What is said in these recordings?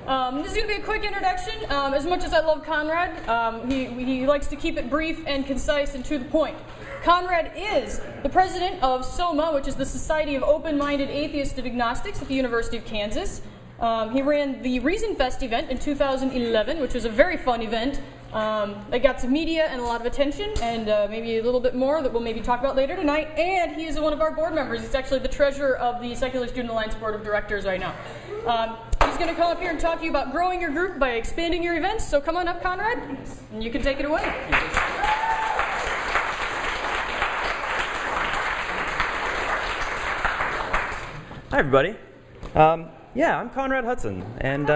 This is going to be a quick introduction. As much as I love Conrad, he likes to keep it brief and concise and to the point. Conrad is the president of SOMA, which is the Society of Open-Minded Atheists and Agnostics at the University of Kansas. He ran the Reason Fest event in 2011, which was a very fun event. It got some media and a lot of attention, and maybe a little bit more that we'll maybe talk about later tonight. And he is one of our board members. He's actually the treasurer of the Secular Student Alliance Board of Directors right now. He's going to come up here and talk to you about growing your group by expanding your events. So come on up, Conrad, and you can take it away. Hi, everybody. I'm Conrad Hudson, and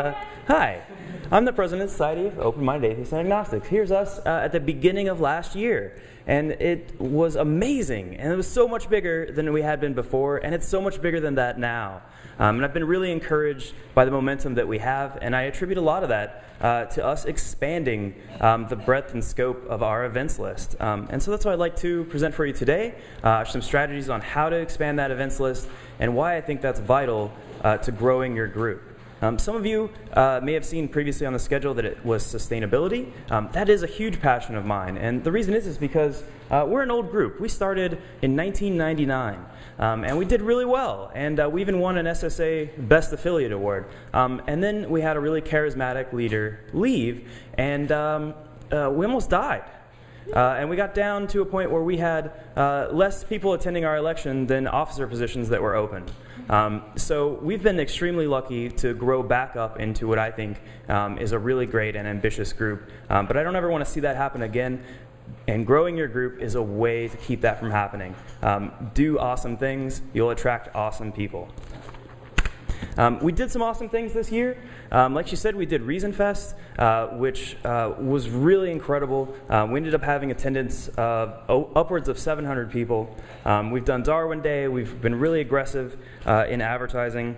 hi. I'm the president of the Society of Open-Minded Atheists and Agnostics. Here's us at the beginning of last year, and it was amazing, and it was so much bigger than we had been before, and it's so much bigger than that now. And I've been really encouraged by the momentum that we have, and I attribute a lot of that to us expanding the breadth and scope of our events list. And so that's what I'd like to present for you today, some strategies on how to expand that events list and why I think that's vital to growing your group. Some of you may have seen previously on the schedule that it was sustainability. That is a huge passion of mine, and the reason is because we're an old group. We started in 1999, and we did really well, and we even won an SSA Best Affiliate Award. And then we had a really charismatic leader leave, and we almost died. And we got down to a point where we had less people attending our election than officer positions that were open. So we've been extremely lucky to grow back up into what I think is a really great and ambitious group. But I don't ever want to see that happen again. And growing your group is a way to keep that from happening. Do awesome things. You'll attract awesome people. We did some awesome things this year. Like she said, we did Reason Fest, which was really incredible. We ended up having attendance of upwards of 700 people. We've done Darwin Day. We've been really aggressive in advertising.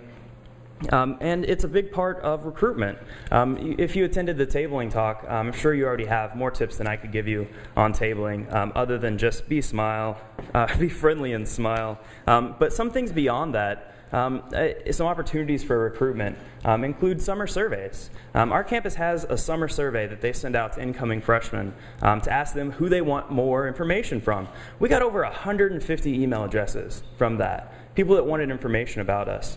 And it's a big part of recruitment. If you attended the tabling talk, I'm sure you already have more tips than I could give you on tabling, other than just be friendly and smile. But some things beyond that, some opportunities for recruitment include summer surveys. Our campus has a summer survey that they send out to incoming freshmen to ask them who they want more information from. We got over 150 email addresses from that, people that wanted information about us.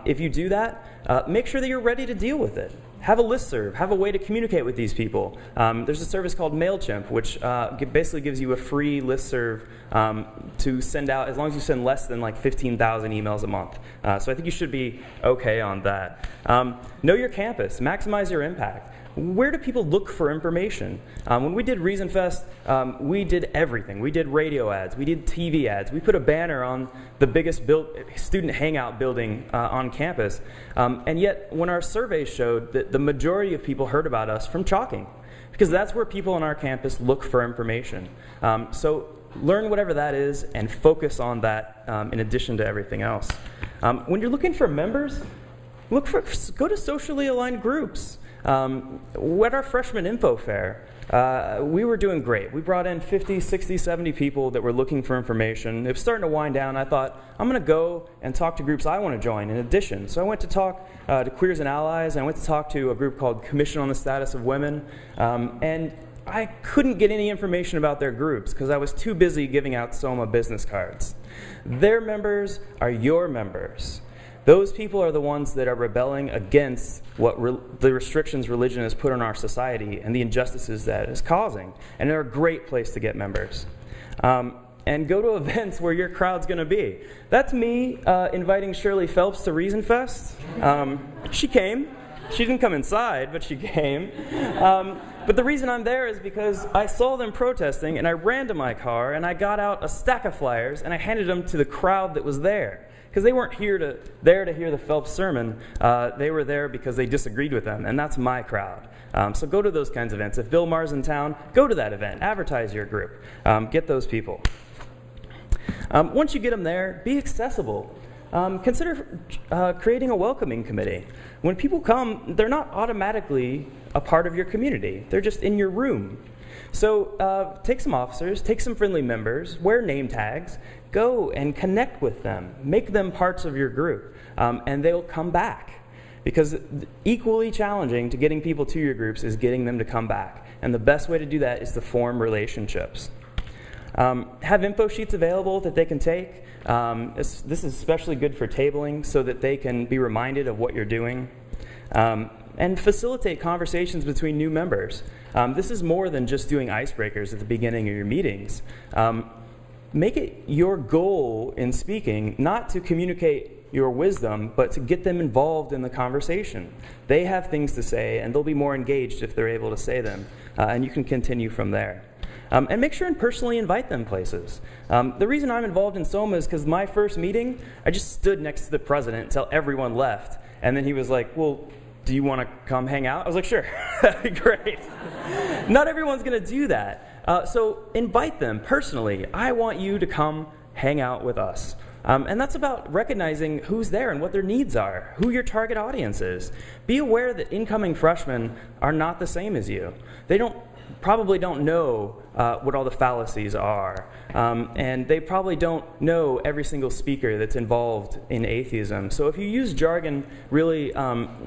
If you do that, make sure that you're ready to deal with it. Have a listserv. Have a way to communicate with these people. There's a service called MailChimp, which basically gives you a free listserv to send out as long as you send less than like 15,000 emails a month. So I think you should be okay on that. Know your campus. Maximize your impact. Where do people look for information? When we did Reason Fest, we did everything. We did radio ads. We did TV ads. We put a banner on the biggest student hangout building on campus. And yet, when our surveys showed that the majority of people heard about us from chalking, because that's where people on our campus look for information. So learn whatever that is and focus on that in addition to everything else. When you're looking for members, go to socially aligned groups. At our freshman info fair, we were doing great. We brought in 50, 60, 70 people that were looking for information. It was starting to wind down. I thought, I'm going to go and talk to groups I want to join in addition. So I went to talk to Queers and Allies, and I went to talk to a group called Commission on the Status of Women, and I couldn't get any information about their groups because I was too busy giving out SOMA business cards. Their members are your members. Those people are the ones that are rebelling against what the restrictions religion has put on our society and the injustices that it's causing. And they're a great place to get members. And go to events where your crowd's going to be. That's me inviting Shirley Phelps to Reason Fest. She came. She didn't come inside, but she came. But the reason I'm there is because I saw them protesting, and I ran to my car, and I got out a stack of flyers, and I handed them to the crowd that was there. Because they weren't there to hear the Phelps sermon. They were there because they disagreed with them, and that's my crowd. So go to those kinds of events. If Bill Maher's in town, go to that event. Advertise your group. Get those people. Once you get them there, be accessible. Consider creating a welcoming committee. When people come, they're not automatically a part of your community. They're just in your room. So take some officers, take some friendly members, wear name tags, go and connect with them. Make them parts of your group, and they'll come back. because equally challenging to getting people to your groups is getting them to come back. And the best way to do that is to form relationships. Have info sheets available that they can take. This is especially good for tabling so that they can be reminded of what you're doing. And facilitate conversations between new members. This is more than just doing icebreakers at the beginning of your meetings. Make it your goal in speaking not to communicate your wisdom, but to get them involved in the conversation. They have things to say, and they'll be more engaged if they're able to say them. And you can continue from there. And make sure and personally invite them places. The reason I'm involved in SOMA is because my first meeting, I just stood next to the president until everyone left. And then he was like, well, do you want to come hang out? I was like, sure, that'd be great. Not everyone's going to do that. So invite them personally. I want you to come hang out with us. And that's about recognizing who's there and what their needs are, who your target audience is. Be aware that incoming freshmen are not the same as you. They probably don't know what all the fallacies are. And they probably don't know every single speaker that's involved in atheism. So if you use jargon really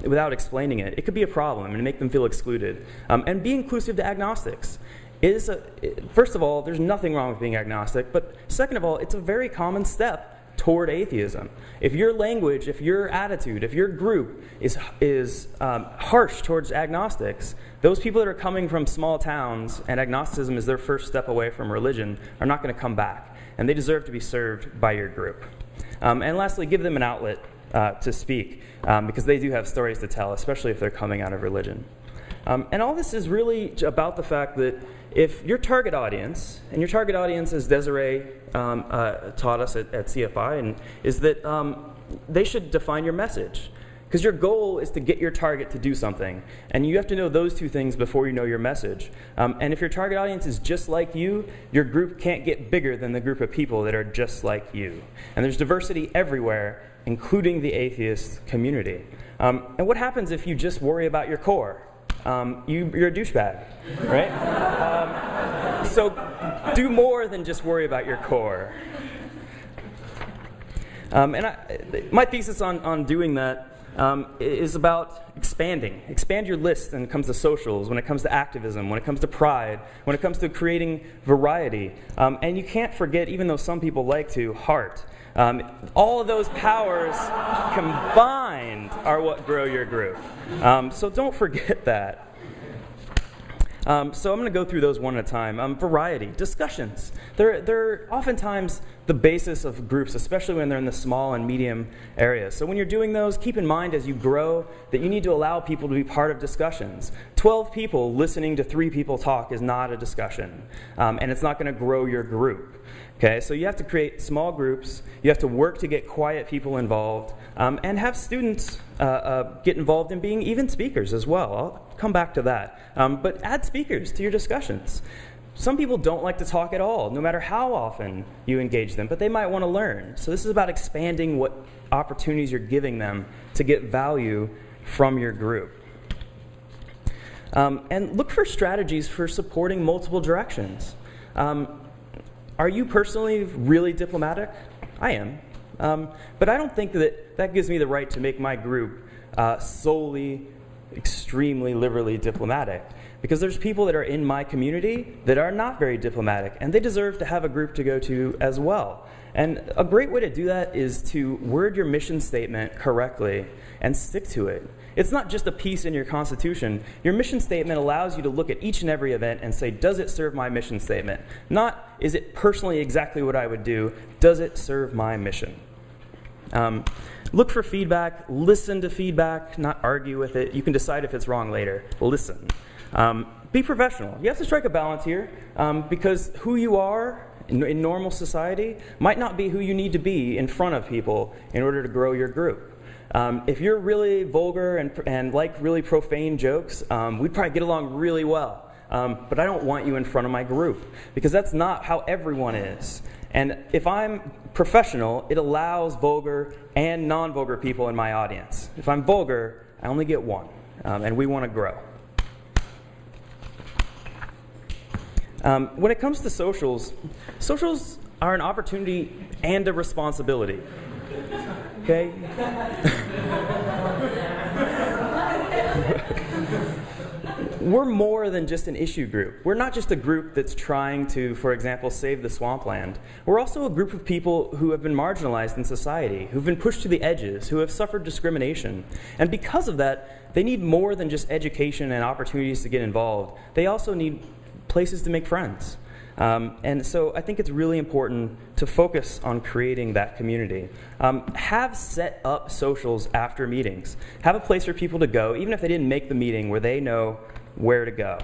without explaining it, it could be a problem and make them feel excluded. And be inclusive to agnostics. First of all, there's nothing wrong with being agnostic, but second of all, it's a very common step toward atheism. If your language, if your attitude, if your group is harsh towards agnostics, those people that are coming from small towns and agnosticism is their first step away from religion are not going to come back, and they deserve to be served by your group. And lastly, give them an outlet to speak, because they do have stories to tell, especially if they're coming out of religion. And all this is really about the fact that if your target audience, and your target audience, as Desiree taught us at CFI, is that they should define your message. Because your goal is to get your target to do something. And you have to know those two things before you know your message. And if your target audience is just like you, your group can't get bigger than the group of people that are just like you. And there's diversity everywhere, including the atheist community. And what happens if you just worry about your core? You're a douchebag, right? So do more than just worry about your core. My thesis on doing that is about expanding. Expand your list when it comes to socials, when it comes to activism, when it comes to pride, when it comes to creating variety. And you can't forget, even though some people like to, heart. All of those powers combined are what grow your group. So don't forget that. So I'm going to go through those one at a time. Variety, discussions. They're oftentimes the basis of groups, especially when they're in the small and medium areas. So when you're doing those, keep in mind as you grow that you need to allow people to be part of discussions. 12 people listening to 3 people talk is not a discussion, and it's not going to grow your group. Okay, so you have to create small groups. You have to work to get quiet people involved, and have students get involved in being even speakers as well. I'll come back to that. But add speakers to your discussions. Some people don't like to talk at all, no matter how often you engage them, but they might want to learn. So this is about expanding what opportunities you're giving them to get value from your group. And look for strategies for supporting multiple directions. Are you personally really diplomatic? I am. But I don't think that gives me the right to make my group solely extremely liberally diplomatic. Because there's people that are in my community that are not very diplomatic, and they deserve to have a group to go to as well. And a great way to do that is to word your mission statement correctly and stick to it. It's not just a piece in your constitution. Your mission statement allows you to look at each and every event and say, does it serve my mission statement? Not, is it personally exactly what I would do? Does it serve my mission? Look for feedback. Listen to feedback, not argue with it. You can decide if it's wrong later. Listen. Be professional. You have to strike a balance here, because who you are in normal society might not be who you need to be in front of people in order to grow your group. If you're really vulgar and like really profane jokes, we'd probably get along really well. But I don't want you in front of my group, because that's not how everyone is. And if I'm professional, it allows vulgar and non-vulgar people in my audience. If I'm vulgar, I only get one, and we want to grow. When it comes to socials are an opportunity and a responsibility. Okay? we're more than just an issue group. We're not just a group that's trying to, for example, save the swampland. We're also a group of people who have been marginalized in society, who've been pushed to the edges, who have suffered discrimination. And because of that, they need more than just education and opportunities to get involved. They also need places to make friends. And so I think it's really important to focus on creating that community. Have set up socials after meetings. Have a place for people to go, even if they didn't make the meeting, where they know where to go.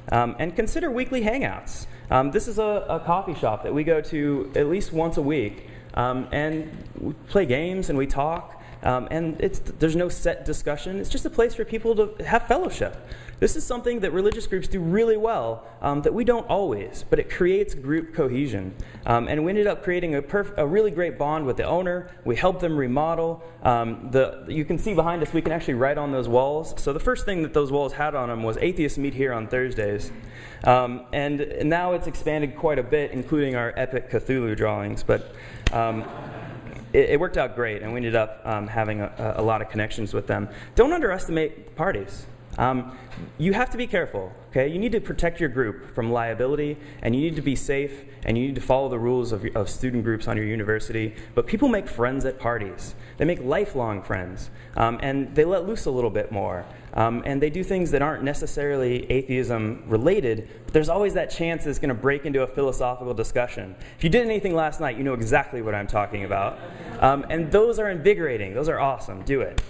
And consider weekly hangouts. This is a coffee shop that we go to at least once a week. And we play games and we talk. And there's no set discussion. It's just a place for people to have fellowship. This is something that religious groups do really well, that we don't always, but it creates group cohesion. And we ended up creating a really great bond with the owner. We helped them remodel. You can see behind us, we can actually write on those walls. So the first thing that those walls had on them was "Atheists meet here on Thursdays." And now it's expanded quite a bit, including our epic Cthulhu drawings. But it worked out great, and we ended up having a lot of connections with them. Don't underestimate parties. You have to be careful, okay? You need to protect your group from liability, and you need to be safe, and you need to follow the rules of student groups on your university. But people make friends at parties. They make lifelong friends, and they let loose a little bit more. And they do things that aren't necessarily atheism related, but there's always that chance it's going to break into a philosophical discussion. If you did anything last night, you know exactly what I'm talking about. And those are invigorating. Those are awesome. Do it.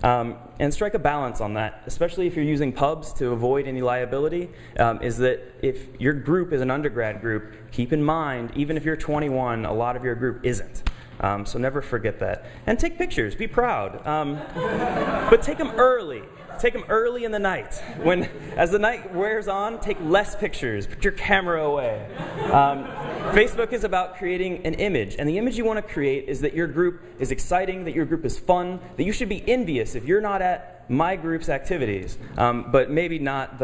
And strike a balance on that, especially if you're using pubs to avoid any liability, is that if your group is an undergrad group, keep in mind, even if you're 21, a lot of your group isn't. So never forget that. And take pictures. Be proud. But take them early. Take them early in the night. As the night wears on, take less pictures. Put your camera away. Facebook is about creating an image, and the image you want to create is that your group is exciting, that your group is fun, that you should be envious if you're not at my group's activities, but maybe not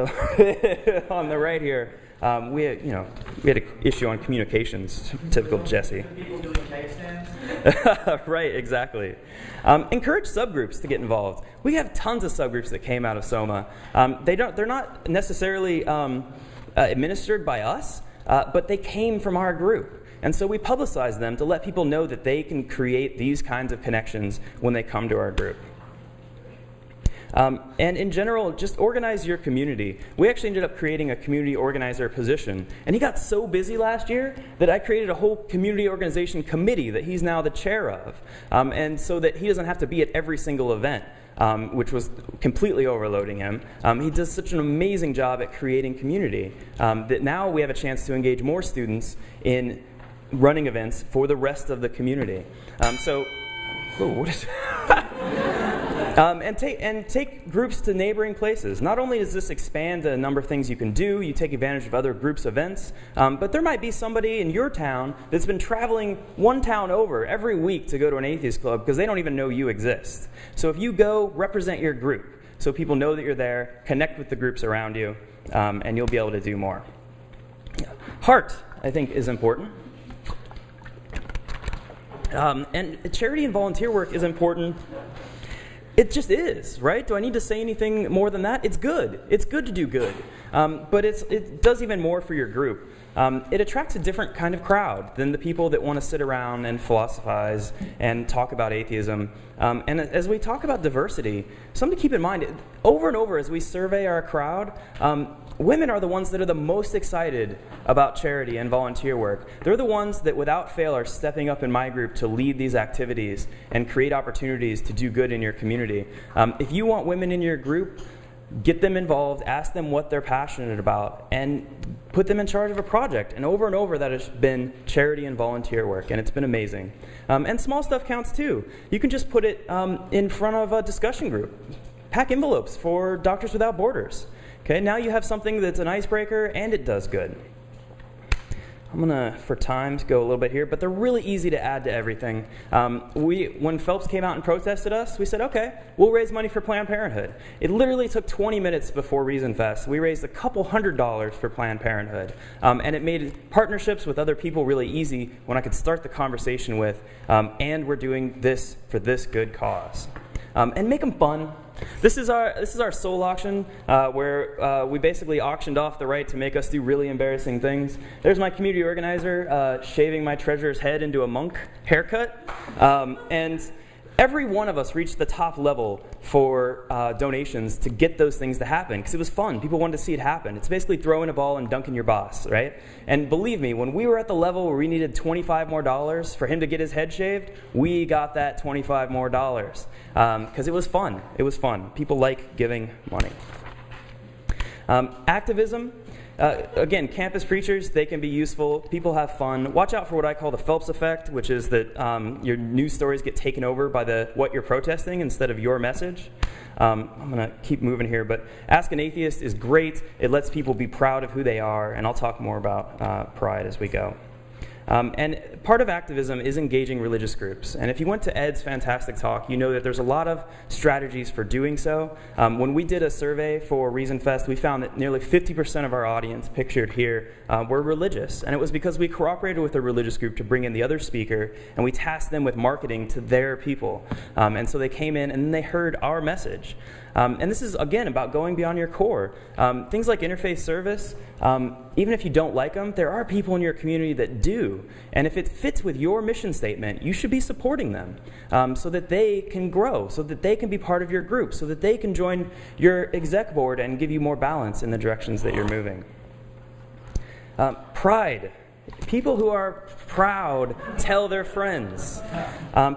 on the right here. We had an issue on communications, typical Jesse. People doing cake stands? Right, exactly. Encourage subgroups to get involved. We have tons of subgroups that came out of SOMA. They're not necessarily administered by us, but they came from our group. And so we publicize them to let people know that they can create these kinds of connections when they come to our group. And in general, just organize your community. We actually ended up creating a community organizer position. And he got so busy last year that I created a whole community organization committee that he's now the chair of. And so that he doesn't have to be at every single event, which was completely overloading him. He does such an amazing job at creating community that now we have a chance to engage more students in running events for the rest of the community. And take groups to neighboring places. Not only does this expand the number of things you can do, you take advantage of other groups' events, but there might be somebody in your town that's been traveling one town over every week to go to an atheist club because they don't even know you exist. So if you go, represent your group so people know that you're there, connect with the groups around you, and you'll be able to do more. Heart, I think, is important. And charity and volunteer work is important. It just is, right? Do I need to say anything more than that? It's good. It's good to do good. But it does even more for your group. It attracts a different kind of crowd than the people that want to sit around and philosophize and talk about atheism. And as we talk about diversity, something to keep in mind, over and over as we survey our crowd, women are the ones that are the most excited about charity and volunteer work. They're the ones that without fail are stepping up in my group to lead these activities and create opportunities to do good in your community. If you want women in your group, get them involved, ask them what they're passionate about, and put them in charge of a project. And over that has been charity and volunteer work, and it's been amazing. And small stuff counts too. You can just put it in front of a discussion group. Pack envelopes for Doctors Without Borders. Okay, now you have something that's an icebreaker and it does good. I'm gonna, for time, go a little bit here, but they're really easy to add to everything. When Phelps came out and protested us, we said, okay, we'll raise money for Planned Parenthood. It literally took 20 minutes before Reason Fest. We raised a couple $100 for Planned Parenthood. And it made partnerships with other people really easy when I could start the conversation with, and we're doing this for this good cause. and make them fun. This is our soul auction, where we basically auctioned off the right to make us do really embarrassing things. There's my community organizer shaving my treasurer's head into a monk haircut, and every one of us reached the top level for donations to get those things to happen, because it was fun. People wanted to see it happen. It's basically throwing a ball and dunking your boss, right? And believe me, when we were at the level where we needed $25 more for him to get his head shaved, we got that $25 more, because it was fun. It was fun. People like giving money. Activism. Again, campus preachers, they can be useful. People have fun. Watch out for what I call the Phelps effect, which is that your news stories get taken over by what you're protesting instead of your message. I'm going to keep moving here, but Ask an Atheist is great. It lets people be proud of who they are, and I'll talk more about pride as we go. And part of activism is engaging religious groups. And if you went to Ed's fantastic talk, you know that there's a lot of strategies for doing so. When we did a survey for Reason Fest, we found that nearly 50% of our audience pictured here were religious. And it was because we cooperated with a religious group to bring in the other speaker, and we tasked them with marketing to their people. And so they came in and they heard our message. And this is, again, about going beyond your core. Things like interfaith service, even if you don't like them, there are people in your community that do. And if it fits with your mission statement, you should be supporting them so that they can grow, so that they can be part of your group, so that they can join your exec board and give you more balance in the directions that you're moving. Pride. People who are proud tell their friends.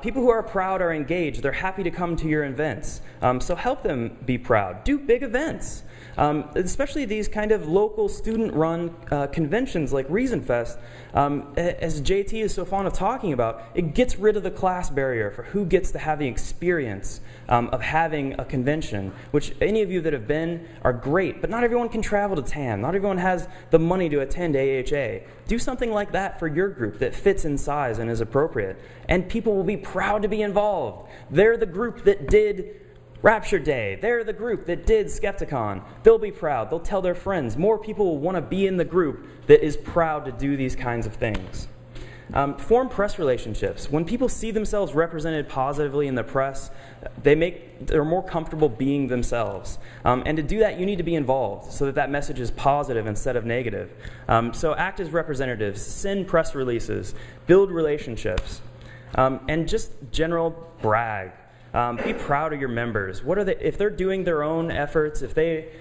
People who are proud are engaged. They're happy to come to your events. So help them be proud. Do big events. Especially these kind of local student-run conventions like Reason Fest. As JT is so fond of talking about, it gets rid of the class barrier for who gets to have the experience of having a convention, which any of you that have been are great, but not everyone can travel to TAM. Not everyone has the money to attend AHA. Do something like that for your group that fits in size and is appropriate, and people will be proud to be involved. They're the group that did Rapture Day. They're the group that did Skepticon. They'll be proud. They'll tell their friends. More people will want to be in the group that is proud to do these kinds of things. Form press relationships. When people see themselves represented positively in the press, they're more comfortable being themselves. And to do that, you need to be involved so that message is positive instead of negative. So act as representatives, send press releases, build relationships, and just general brag. Be proud of your members. If they're doing their own efforts,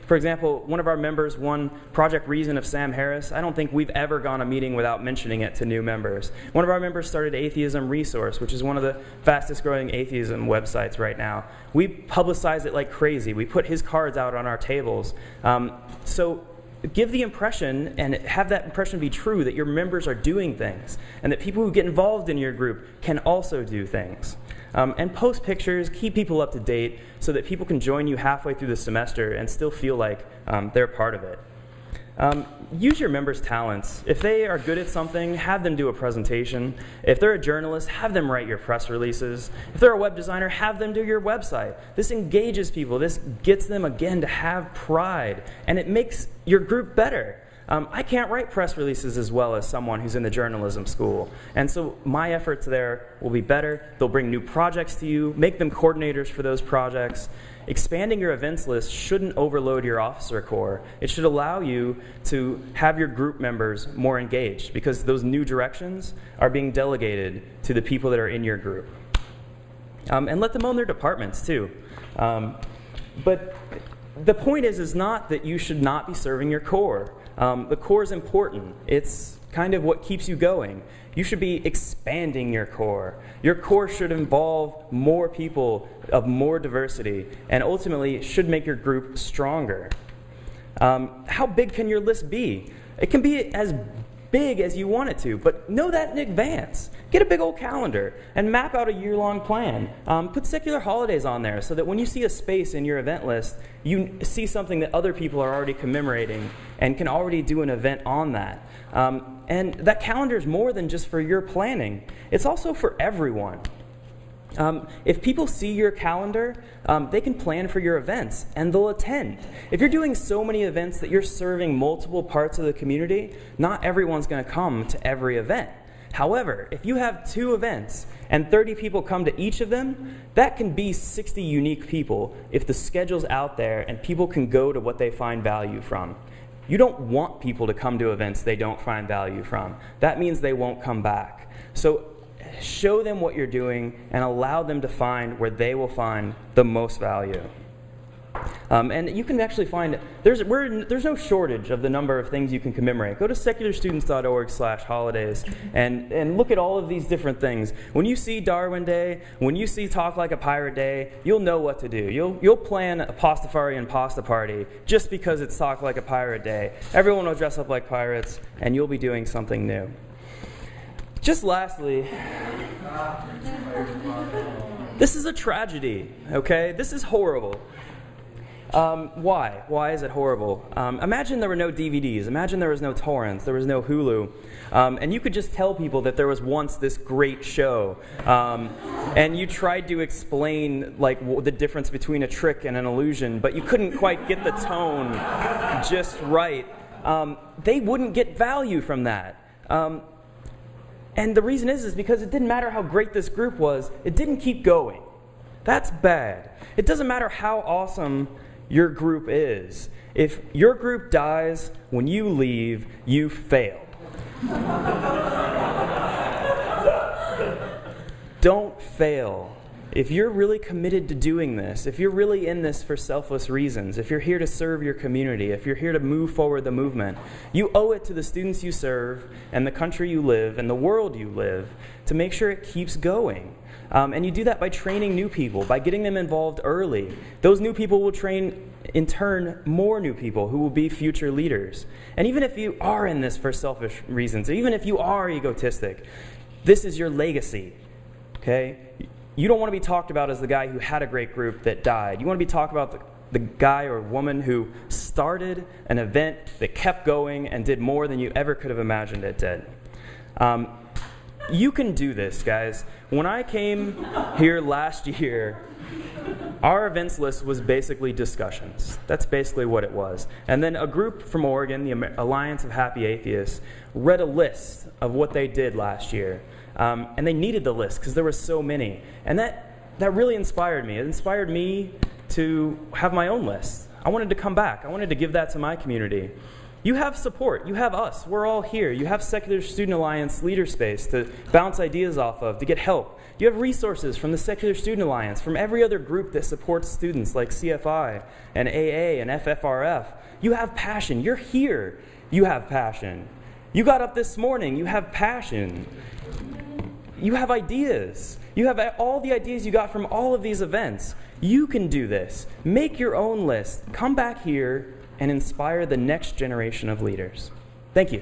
for example, one of our members won Project Reason of Sam Harris. I don't think we've ever gone a meeting without mentioning it to new members. One of our members started Atheism Resource, which is one of the fastest growing atheism websites right now. We publicize it like crazy. We put his cards out on our tables. So give the impression, and have that impression be true, that your members are doing things, and that people who get involved in your group can also do things. And post pictures, keep people up to date so that people can join you halfway through the semester and still feel like they're part of it. Use your members' talents. If they are good at something, have them do a presentation. If they're a journalist, have them write your press releases. If they're a web designer, have them do your website. This engages people. This gets them, again, to have pride, and it makes your group better. I can't write press releases as well as someone who's in the journalism school. And so my efforts there will be better. They'll bring new projects to you, make them coordinators for those projects. Expanding your events list shouldn't overload your officer corps. It should allow you to have your group members more engaged, because those new directions are being delegated to the people that are in your group. And let them own their departments too. But the point is not that you should not be serving your corps. The core is important. It's kind of what keeps you going. You should be expanding your core. Your core should involve more people of more diversity, and ultimately should make your group stronger. How big can your list be? It can be as big as you want it to, but know that in advance. Get a big old calendar and map out a year-long plan. Put secular holidays on there so that when you see a space in your event list, you see something that other people are already commemorating and can already do an event on that. And that calendar is more than just for your planning. It's also for everyone. If people see your calendar, they can plan for your events, and they'll attend. If you're doing so many events that you're serving multiple parts of the community, not everyone's going to come to every event. However, if you have 2 events and 30 people come to each of them, that can be 60 unique people if the schedule's out there and people can go to what they find value from. You don't want people to come to events they don't find value from. That means they won't come back. So show them what you're doing and allow them to find where they will find the most value. And you can actually find, there's no shortage of the number of things you can commemorate. Go to secularstudents.org/holidays and look at all of these different things. When you see Darwin Day, when you see Talk Like a Pirate Day, you'll know what to do. You'll plan a Pastafarian pasta party just because it's Talk Like a Pirate Day. Everyone will dress up like pirates, and you'll be doing something new. Just lastly, this is a tragedy, okay? This is horrible. Why? Why is it horrible? Imagine there were no DVDs. Imagine there was no torrents. There was no Hulu. And you could just tell people that there was once this great show. And you tried to explain the difference between a trick and an illusion, but you couldn't quite get the tone just right. They wouldn't get value from that. And the reason is because it didn't matter how great this group was. It didn't keep going. That's bad. It doesn't matter how awesome your group is. If your group dies when you leave, you failed. Don't fail. If you're really committed to doing this, if you're really in this for selfless reasons, if you're here to serve your community, if you're here to move forward the movement, you owe it to the students you serve and the country you live and the world you live to make sure it keeps going. And you do that by training new people, by getting them involved early. Those new people will train, in turn, more new people who will be future leaders. And even if you are in this for selfish reasons, or even if you are egotistic, this is your legacy, okay? You don't want to be talked about as the guy who had a great group that died. You want to be talked about the guy or woman who started an event that kept going and did more than you ever could have imagined it did. You can do this, guys. When I came here last year, our events list was basically discussions. That's basically what it was. And then a group from Oregon, the Alliance of Happy Atheists, read a list of what they did last year. And they needed the list because there were so many. And that really inspired me. It inspired me to have my own list. I wanted to come back. I wanted to give that to my community. You have support. You have us. We're all here. You have Secular Student Alliance Leader Space to bounce ideas off of, to get help. You have resources from the Secular Student Alliance, from every other group that supports students like CFI and AA and FFRF. You have passion. You're here. You have passion. You got up this morning. You have passion. You have ideas. You have all the ideas you got from all of these events. You can do this. Make your own list. Come back here and inspire the next generation of leaders. Thank you.